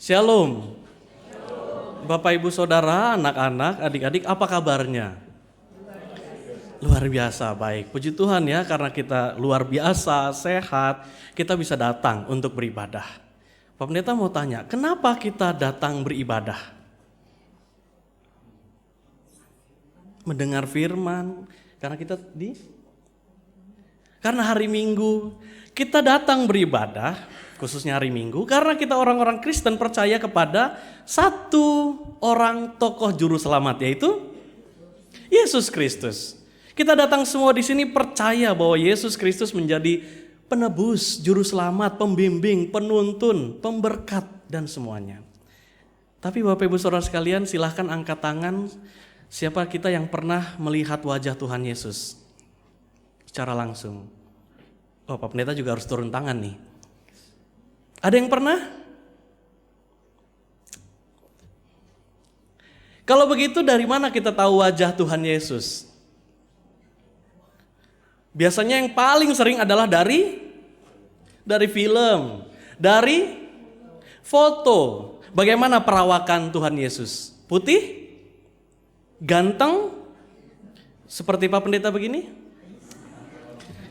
Shalom. Bapak, Ibu, Saudara, anak-anak, adik-adik, apa kabarnya? Luar biasa, baik. Puji Tuhan ya, karena kita luar biasa, sehat, kita bisa datang untuk beribadah. Pak Pendeta mau tanya, kenapa kita datang beribadah? Mendengar firman, karena hari Minggu kita datang beribadah, khususnya hari Minggu, karena kita orang-orang Kristen percaya kepada satu orang tokoh juru selamat, yaitu Yesus Kristus. Kita datang semua di sini percaya bahwa Yesus Kristus menjadi penebus, juru selamat, pembimbing, penuntun, pemberkat, dan semuanya. Tapi Bapak Ibu Saudara sekalian, silahkan angkat tangan siapa kita yang pernah melihat wajah Tuhan Yesus secara langsung. Oh, Pak Pendeta juga harus turun tangan nih. Ada yang pernah? Kalau begitu dari mana kita tahu wajah Tuhan Yesus? Biasanya yang paling sering adalah dari film, dari foto. Bagaimana perawakan Tuhan Yesus? Putih? Ganteng? Seperti Pak Pendeta begini?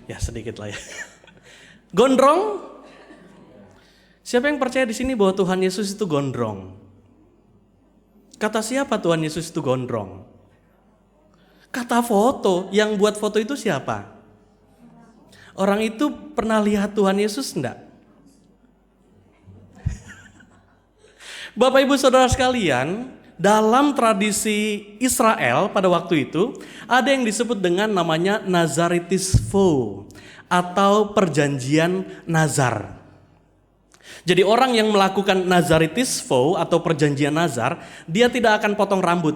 Ya sedikit lah ya. Gondrong? Siapa yang percaya di sini bahwa Tuhan Yesus itu gondrong? Kata siapa Tuhan Yesus itu gondrong? Kata foto, yang buat foto itu siapa? Orang itu pernah lihat Tuhan Yesus enggak? Bapak Ibu Saudara sekalian, dalam tradisi Israel pada waktu itu ada yang disebut dengan namanya Nazaritis Vow atau perjanjian Nazar. Jadi orang yang melakukan Nazaritis Vow atau perjanjian Nazar, dia tidak akan potong rambut.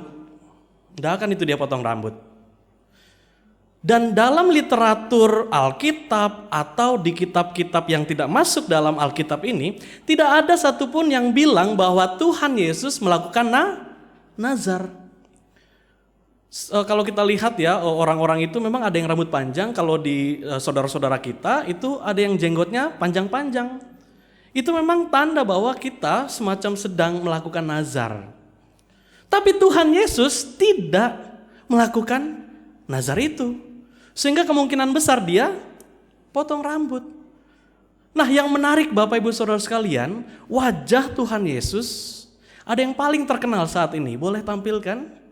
Tidak akan itu dia potong rambut. Dan dalam literatur Alkitab atau di kitab-kitab yang tidak masuk dalam Alkitab ini, tidak ada satupun yang bilang bahwa Tuhan Yesus melakukan nazar. Kalau kita lihat ya, orang-orang itu memang ada yang rambut panjang. Kalau di saudara-saudara kita itu ada yang jenggotnya panjang-panjang. Itu memang tanda bahwa kita semacam sedang melakukan nazar. Tapi Tuhan Yesus tidak melakukan nazar itu. Sehingga kemungkinan besar dia potong rambut. Nah, yang menarik Bapak Ibu Saudara sekalian, wajah Tuhan Yesus ada yang paling terkenal saat ini. Boleh tampilkan?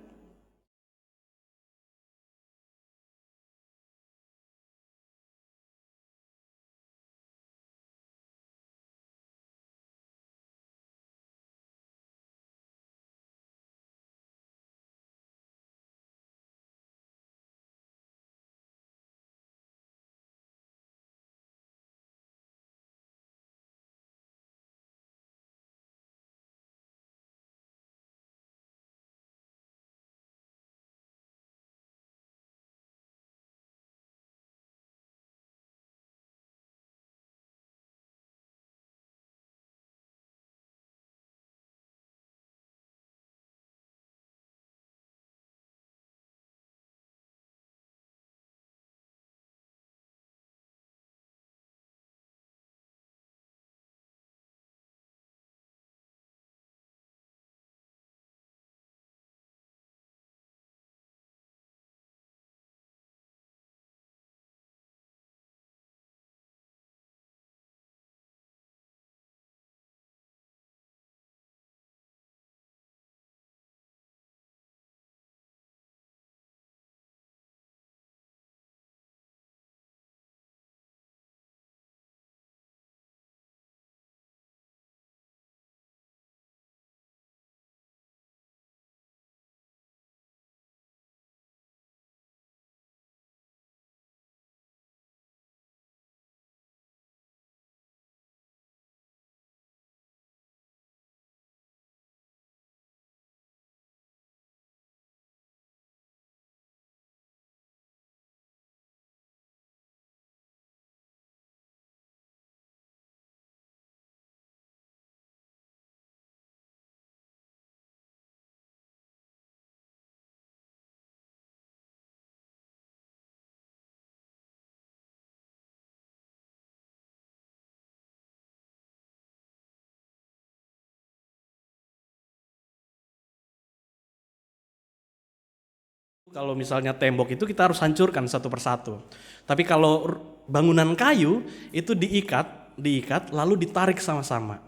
kalau misalnya tembok itu kita harus hancurkan satu persatu. Tapi kalau bangunan kayu itu diikat lalu ditarik sama-sama.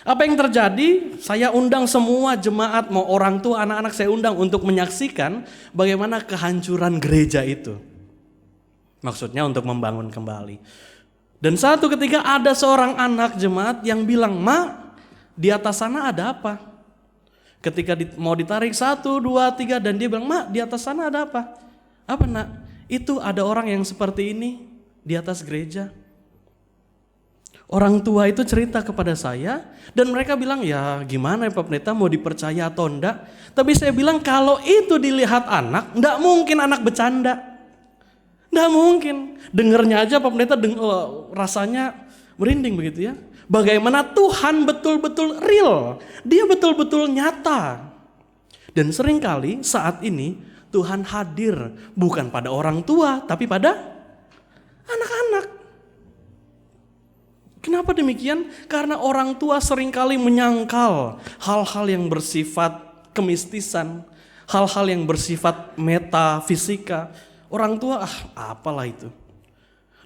Apa yang terjadi? Saya undang semua jemaat, mau orang tua, anak-anak saya undang untuk menyaksikan bagaimana kehancuran gereja itu. Maksudnya untuk membangun kembali. Dan satu ketika ada seorang anak jemaat yang bilang, "Ma, di atas sana ada apa?" Ketika mau ditarik 1, 2, 3 dan dia bilang, "Ma, di atas sana ada apa?" "Apa, Nak?" "Itu ada orang yang seperti ini di atas gereja." Orang tua itu cerita kepada saya dan mereka bilang, "Ya gimana ya Pak Pendeta, mau dipercaya atau enggak?" Tapi saya bilang kalau itu dilihat anak, enggak mungkin anak bercanda. Enggak mungkin. Dengernya aja Pak Pendeta rasanya merinding begitu ya. Bagaimana Tuhan betul-betul real, Dia betul-betul nyata. Dan seringkali saat ini Tuhan hadir bukan pada orang tua, tapi pada anak-anak. Kenapa demikian? Karena orang tua seringkali menyangkal hal-hal yang bersifat kemistisan, hal-hal yang bersifat metafisika. Orang tua, apalah itu.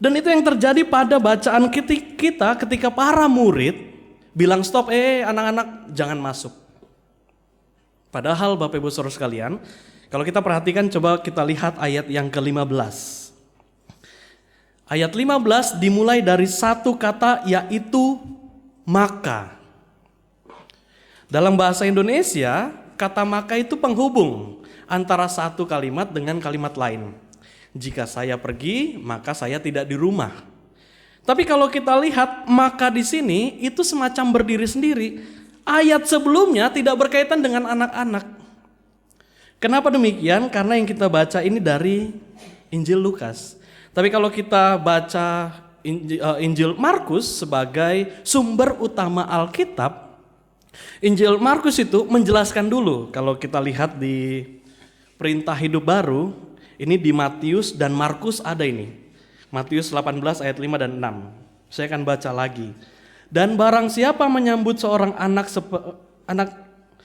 Dan itu yang terjadi pada bacaan kita ketika para murid bilang stop, anak-anak jangan masuk. Padahal Bapak Ibu Saudara sekalian, kalau kita perhatikan coba kita lihat ayat yang ke-15. Ayat 15 dimulai dari satu kata yaitu maka. Dalam bahasa Indonesia, kata maka itu penghubung antara satu kalimat dengan kalimat lain. Jika saya pergi, maka saya tidak di rumah. Tapi kalau kita lihat maka di sini itu semacam berdiri sendiri. Ayat sebelumnya tidak berkaitan dengan anak-anak. Kenapa demikian? Karena yang kita baca ini dari Injil Lukas. Tapi kalau kita baca Injil Markus sebagai sumber utama Alkitab, Injil Markus itu menjelaskan dulu. Kalau kita lihat di Perintah Hidup Baru, ini di Matius dan Markus ada ini. Matius 18 ayat 5 dan 6. Saya akan baca lagi. Dan barang siapa menyambut seorang anak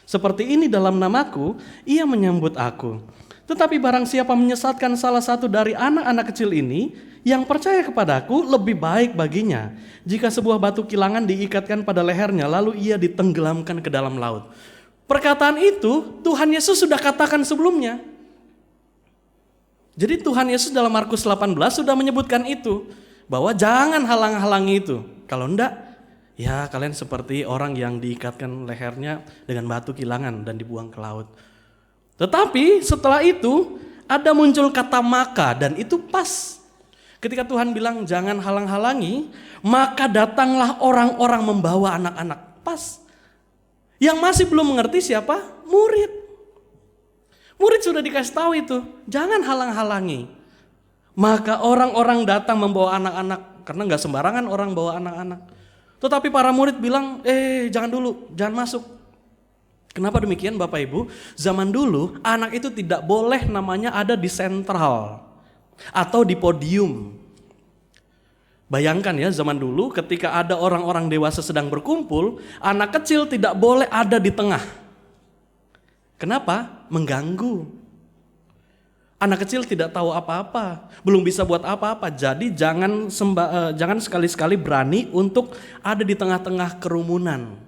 seperti ini dalam namaku, ia menyambut aku. Tetapi barang siapa menyesatkan salah satu dari anak-anak kecil ini, yang percaya kepadaku, lebih baik baginya jika sebuah batu kilangan diikatkan pada lehernya, lalu ia ditenggelamkan ke dalam laut. Perkataan itu Tuhan Yesus sudah katakan sebelumnya. Jadi Tuhan Yesus dalam Markus 18 sudah menyebutkan itu, bahwa jangan halang-halangi itu. Kalau enggak, ya kalian seperti orang yang diikatkan lehernya dengan batu kilangan dan dibuang ke laut. Tetapi setelah itu ada muncul kata maka, dan itu pas. Ketika Tuhan bilang jangan halang-halangi, maka datanglah orang-orang membawa anak-anak. Pas. Yang masih belum mengerti siapa? Murid. Murid sudah dikasih tahu itu, jangan halang-halangi. Maka orang-orang datang membawa anak-anak, karena gak sembarangan orang bawa anak-anak. Tetapi para murid bilang, jangan dulu, jangan masuk. Kenapa demikian Bapak Ibu? Zaman dulu anak itu tidak boleh namanya ada di sentral atau di podium. Bayangkan ya, zaman dulu ketika ada orang-orang dewasa sedang berkumpul, anak kecil tidak boleh ada di tengah. Kenapa? Mengganggu. Anak kecil tidak tahu apa-apa, belum bisa buat apa-apa. Jadi jangan sekali-sekali berani untuk ada di tengah-tengah kerumunan.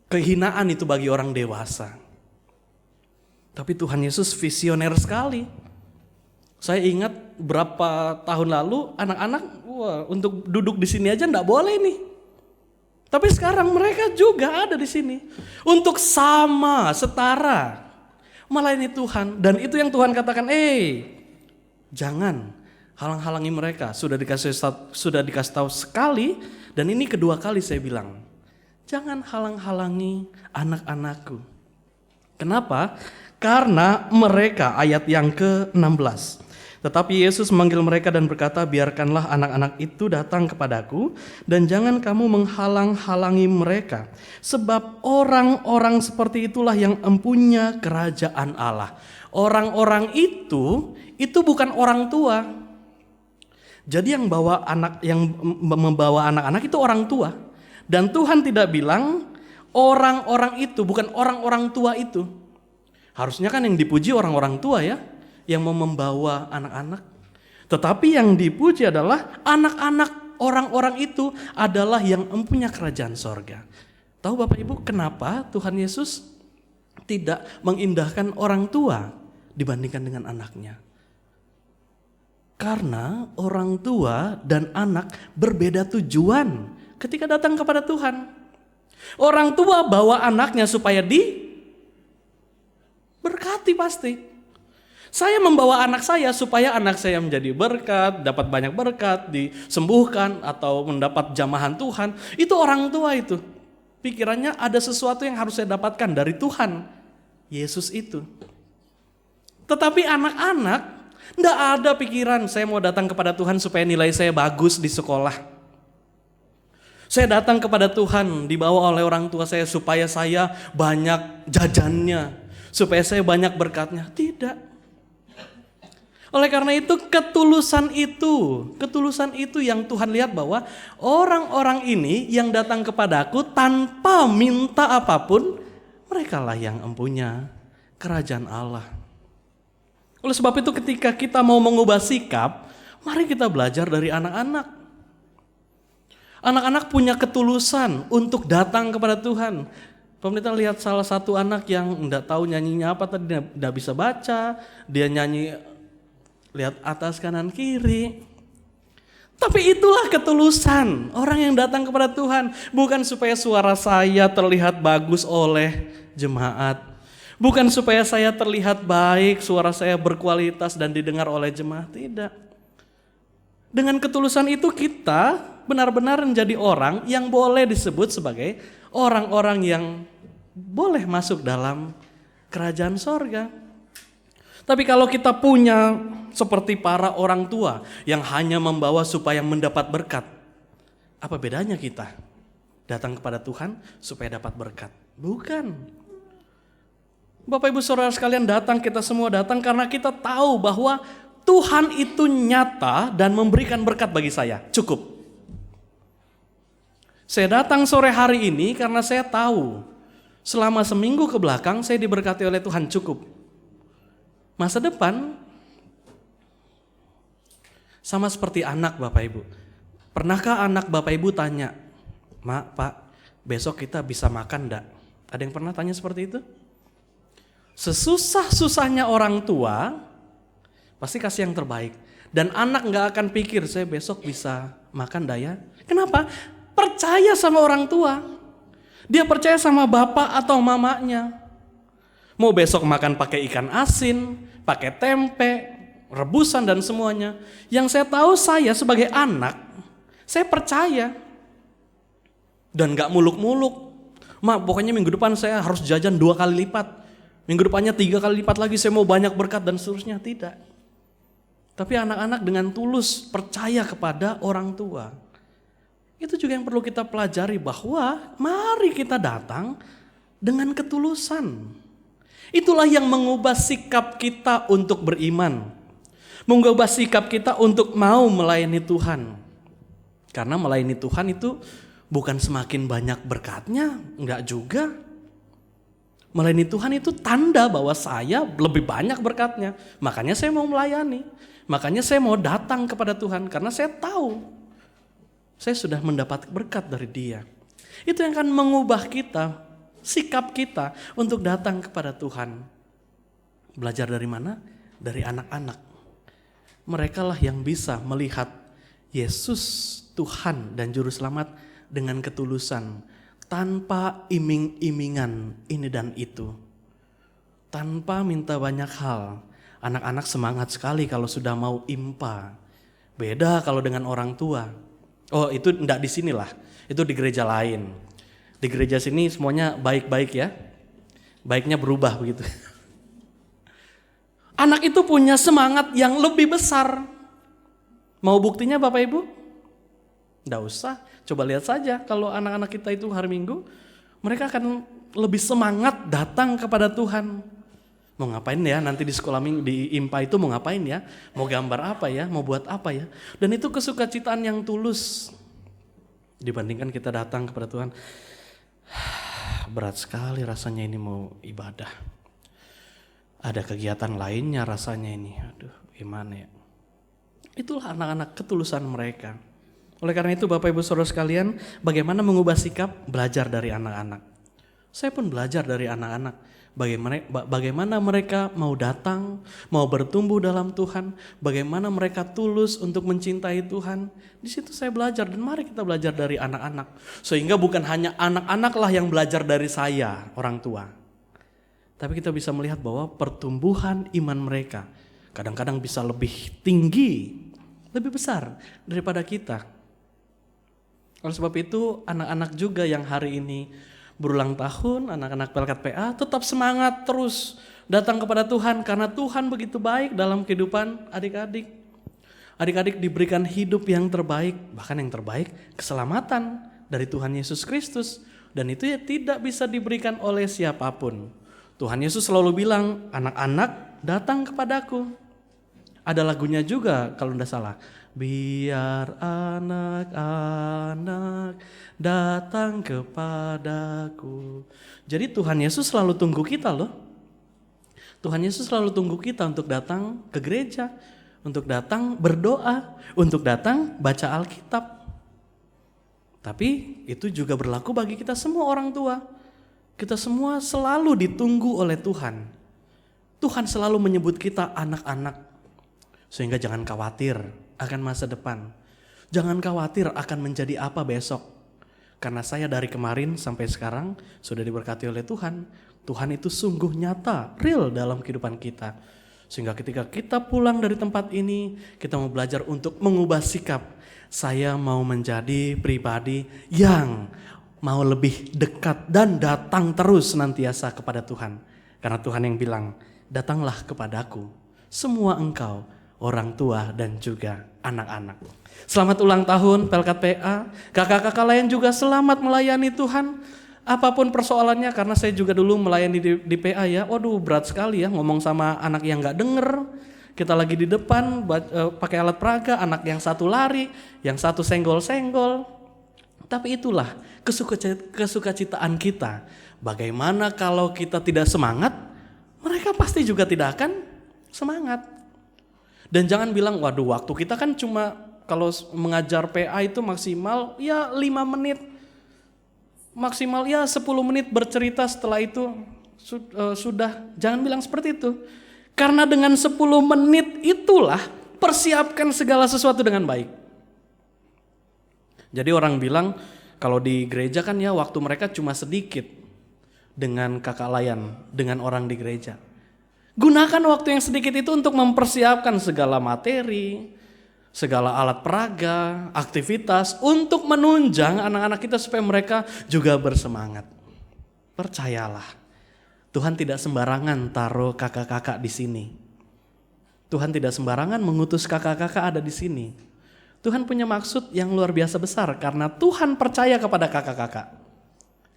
Kehinaan itu bagi orang dewasa. Tapi Tuhan Yesus visioner sekali. Saya ingat berapa tahun lalu anak-anak untuk duduk di sini aja enggak boleh nih. Tapi sekarang mereka juga ada di sini untuk sama, setara melayani Tuhan. Dan itu yang Tuhan katakan, jangan halang-halangi mereka. Sudah dikasih tahu sekali, dan ini kedua kali saya bilang, jangan halang-halangi anak-anakku. Kenapa? Karena mereka, ayat yang ke-16. Tetapi Yesus memanggil mereka dan berkata, biarkanlah anak-anak itu datang kepadaku dan jangan kamu menghalang-halangi mereka. Sebab orang-orang seperti itulah yang empunya kerajaan Allah. Orang-orang itu bukan orang tua. Jadi yang membawa anak-anak itu orang tua. Dan Tuhan tidak bilang orang-orang itu bukan orang-orang tua itu. Harusnya kan yang dipuji orang-orang tua ya, yang mau membawa anak-anak. Tetapi yang dipuji adalah anak-anak orang-orang itu adalah yang mempunyai kerajaan sorga. Tahu Bapak Ibu kenapa Tuhan Yesus tidak mengindahkan orang tua dibandingkan dengan anaknya? Karena orang tua dan anak berbeda tujuan ketika datang kepada Tuhan. Orang tua bawa anaknya supaya berkati pasti. Saya membawa anak saya supaya anak saya menjadi berkat, dapat banyak berkat, disembuhkan atau mendapat jamahan Tuhan. Itu orang tua itu. Pikirannya ada sesuatu yang harus saya dapatkan dari Tuhan. Yesus itu. Tetapi anak-anak enggak ada pikiran saya mau datang kepada Tuhan supaya nilai saya bagus di sekolah. Saya datang kepada Tuhan dibawa oleh orang tua saya supaya saya banyak jajannya. Supaya saya banyak berkatnya. Tidak. Oleh karena itu ketulusan itu yang Tuhan lihat bahwa orang-orang ini yang datang kepadaku tanpa minta apapun, merekalah yang empunya kerajaan Allah. Oleh sebab itu ketika kita mau mengubah sikap, mari kita belajar dari anak-anak. Anak-anak punya ketulusan untuk datang kepada Tuhan. Pemerintah lihat salah satu anak yang enggak tahu nyanyinya apa tadi, enggak bisa baca, dia nyanyi lihat atas kanan kiri. Tapi itulah ketulusan orang yang datang kepada Tuhan, bukan supaya suara saya terlihat bagus oleh jemaat, bukan supaya saya terlihat baik, suara saya berkualitas dan didengar oleh jemaat, tidak. Dengan ketulusan itu kita benar-benar menjadi orang yang boleh disebut sebagai orang-orang yang boleh masuk dalam kerajaan sorga. Tapi kalau kita punya seperti para orang tua yang hanya membawa supaya mendapat berkat, apa bedanya kita datang kepada Tuhan supaya dapat berkat? Bukan. Bapak Ibu Saudara sekalian, datang, kita semua datang karena kita tahu bahwa Tuhan itu nyata dan memberikan berkat bagi saya. Cukup. Saya datang sore hari ini karena saya tahu selama seminggu ke belakang saya diberkati oleh Tuhan, cukup. Masa depan sama seperti anak Bapak Ibu. Pernahkah anak Bapak Ibu tanya, "Mak, Pak, besok kita bisa makan enggak?" Ada yang pernah tanya seperti itu? Sesusah-susahnya orang tua pasti kasih yang terbaik. Dan anak gak akan pikir saya besok bisa makan enggak ya. Kenapa? Percaya sama orang tua. Dia percaya sama bapak atau mamanya. Mau besok makan pakai ikan asin, pakai tempe, rebusan dan semuanya. Yang saya tahu saya sebagai anak, saya percaya. Dan gak muluk-muluk. Mak, pokoknya minggu depan saya harus jajan 2 kali lipat. Minggu depannya 3 kali lipat lagi, saya mau banyak berkat dan seterusnya. Tidak. Tapi anak-anak dengan tulus percaya kepada orang tua. Itu juga yang perlu kita pelajari, bahwa mari kita datang dengan ketulusan. Itulah yang mengubah sikap kita untuk beriman. Mengubah sikap kita untuk mau melayani Tuhan. Karena melayani Tuhan itu bukan semakin banyak berkatnya, enggak juga. Melayani Tuhan itu tanda bahwa saya lebih banyak berkatnya. Makanya saya mau melayani. Makanya saya mau datang kepada Tuhan karena saya tahu saya sudah mendapat berkat dari Dia. Itu yang akan mengubah kita, sikap kita untuk datang kepada Tuhan. Belajar dari mana? Dari anak-anak. Merekalah yang bisa melihat Yesus Tuhan dan Juru Selamat dengan ketulusan, tanpa iming-imingan ini dan itu, tanpa minta banyak hal. Anak-anak semangat sekali kalau sudah mau impa. Beda kalau dengan orang tua. Oh, itu enggak di sinilah, itu di gereja lain. Di gereja sini semuanya baik-baik ya. Baiknya berubah begitu. Anak itu punya semangat yang lebih besar. Mau buktinya Bapak Ibu? Enggak usah, coba lihat saja kalau anak-anak kita itu hari Minggu, mereka akan lebih semangat datang kepada Tuhan. Mau ngapain ya nanti di sekolah minggu, di IMPA itu mau ngapain ya? Mau gambar apa ya? Mau buat apa ya? Dan itu kesukacitaan yang tulus. Dibandingkan kita datang kepada Tuhan, berat sekali rasanya ini mau ibadah. ada kegiatan lainnya rasanya ini. Aduh, gimana ya? Itulah anak-anak ketulusan mereka. Oleh karena itu Bapak Ibu Saudara sekalian, bagaimana mengubah sikap? Belajar dari anak-anak. Saya pun belajar dari anak-anak. Bagaimana mereka mau datang, mau bertumbuh dalam Tuhan, bagaimana mereka tulus untuk mencintai Tuhan. Di situ saya belajar, dan mari kita belajar dari anak-anak. Sehingga bukan hanya anak-anaklah yang belajar dari saya, orang tua. Tapi kita bisa melihat bahwa pertumbuhan iman mereka kadang-kadang bisa lebih tinggi, lebih besar daripada kita. Oleh sebab itu anak-anak juga yang hari ini berulang tahun, anak-anak Pelkat PA tetap semangat terus datang kepada Tuhan karena Tuhan begitu baik dalam kehidupan adik-adik. Adik-adik diberikan hidup yang terbaik, bahkan yang terbaik keselamatan dari Tuhan Yesus Kristus, dan itu ya tidak bisa diberikan oleh siapapun. Tuhan Yesus selalu bilang, anak-anak datang kepadaku. Ada lagunya juga kalau tidak salah. Biar anak-anak datang kepadaku. Jadi Tuhan Yesus selalu tunggu kita loh. Tuhan Yesus selalu tunggu kita untuk datang ke gereja, untuk datang berdoa, untuk datang baca Alkitab. Tapi itu juga berlaku bagi kita semua orang tua. Kita semua selalu ditunggu oleh Tuhan. Tuhan selalu menyebut kita anak-anak. Sehingga jangan khawatir akan masa depan. Jangan khawatir akan menjadi apa besok. Karena saya dari kemarin sampai sekarang sudah diberkati oleh Tuhan. Tuhan itu sungguh nyata, real dalam kehidupan kita. Sehingga ketika kita pulang dari tempat ini, kita mau belajar untuk mengubah sikap. Saya mau menjadi pribadi yang mau lebih dekat dan datang terus senantiasa kepada Tuhan. Karena Tuhan yang bilang, datanglah kepadaku, semua engkau, orang tua dan juga anak-anak. Selamat ulang tahun Pelkat PA. Kakak-kakak lain juga selamat melayani Tuhan. Apapun persoalannya, karena saya juga dulu melayani di PA ya. Waduh, berat sekali ya ngomong sama anak yang gak denger. Kita lagi di depan pakai alat peraga, anak yang satu lari, yang satu senggol-senggol. Tapi itulah kesukacitaan kita. Bagaimana kalau kita tidak semangat, mereka pasti juga tidak akan semangat. Dan jangan bilang, waduh waktu kita kan cuma kalau mengajar PA itu maksimal ya 5 menit. Maksimal ya 10 menit bercerita, setelah itu sudah. Jangan bilang seperti itu. Karena dengan 10 menit itulah persiapkan segala sesuatu dengan baik. Jadi orang bilang kalau di gereja kan ya waktu mereka cuma sedikit dengan kakak layan, dengan orang di gereja. Gunakan waktu yang sedikit itu untuk mempersiapkan segala materi, segala alat peraga, aktivitas untuk menunjang anak-anak kita supaya mereka juga bersemangat. Percayalah, Tuhan tidak sembarangan taruh kakak-kakak di sini. Tuhan tidak sembarangan mengutus kakak-kakak ada di sini. Tuhan punya maksud yang luar biasa besar karena Tuhan percaya kepada kakak-kakak.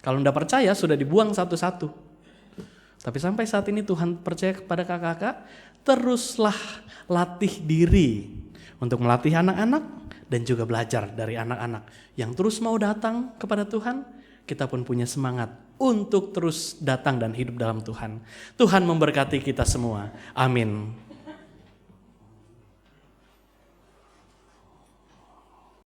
Kalau tidak percaya sudah dibuang satu-satu. Tapi sampai saat ini Tuhan percaya kepada kakak-kakak, teruslah latih diri untuk melatih anak-anak dan juga belajar dari anak-anak yang terus mau datang kepada Tuhan. Kita pun punya semangat untuk terus datang dan hidup dalam Tuhan. Tuhan memberkati kita semua. Amin.